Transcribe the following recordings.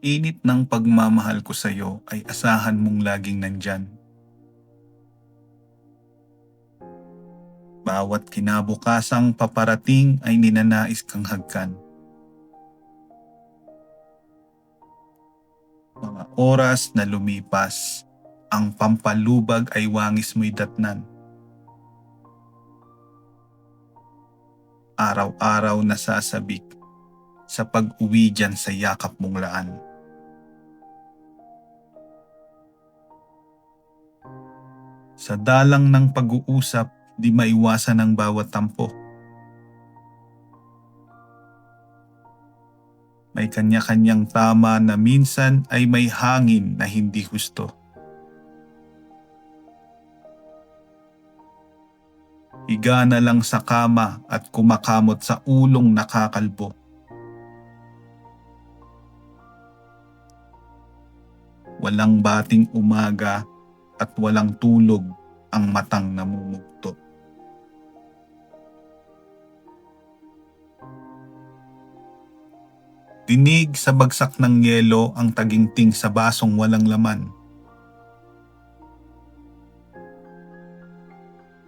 Init ng pagmamahal ko sa iyo ay asahan mong laging nandyan. Bawat kinabukasang paparating ay ninanais kang hagkan. Mga oras na lumipas, ang pampalubag ay wangis mo'y datnan. Araw-araw nasasabik sa pag-uwi dyan sa yakap mong laan. Sa dalang ng pag-uusap, di maiwasan ang bawat tampo. May kanya-kanyang tama na minsan ay may hangin na hindi husto. Higa na lang sa kama at kumakamot sa ulong nakakalbo. Walang bating umaga at walang tulog ang matang namumugto. Dinig sa bagsak ng yelo ang taginting sa basong walang laman.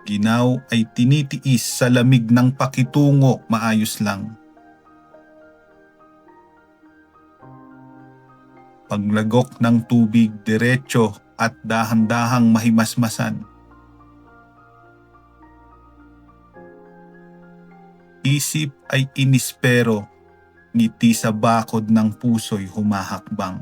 Ginaw ay tinitiis sa lamig ng pakitungo, maayos lang. Paglagok ng tubig diretso at dahan-dahang mahimasmasan. Isip ay inispero, ngiti sa bakod ng puso'y humahakbang.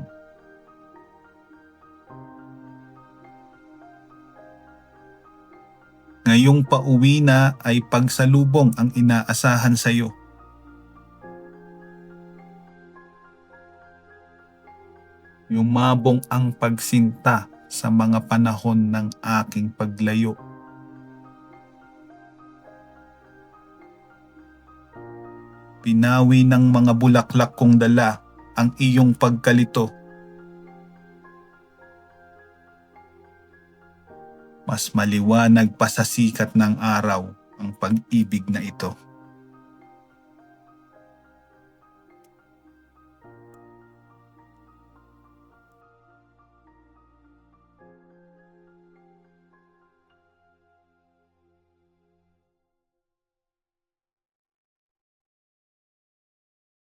Ngayong pauwi na ay pagsalubong ang inaasahan sa iyo. Yumabong ang pagsinta sa mga panahon ng aking paglayo. Pinawi ng mga bulaklak kong dala ang iyong pagkalito. Mas maliwanag pa sa sikat ng araw ang pag-ibig na ito.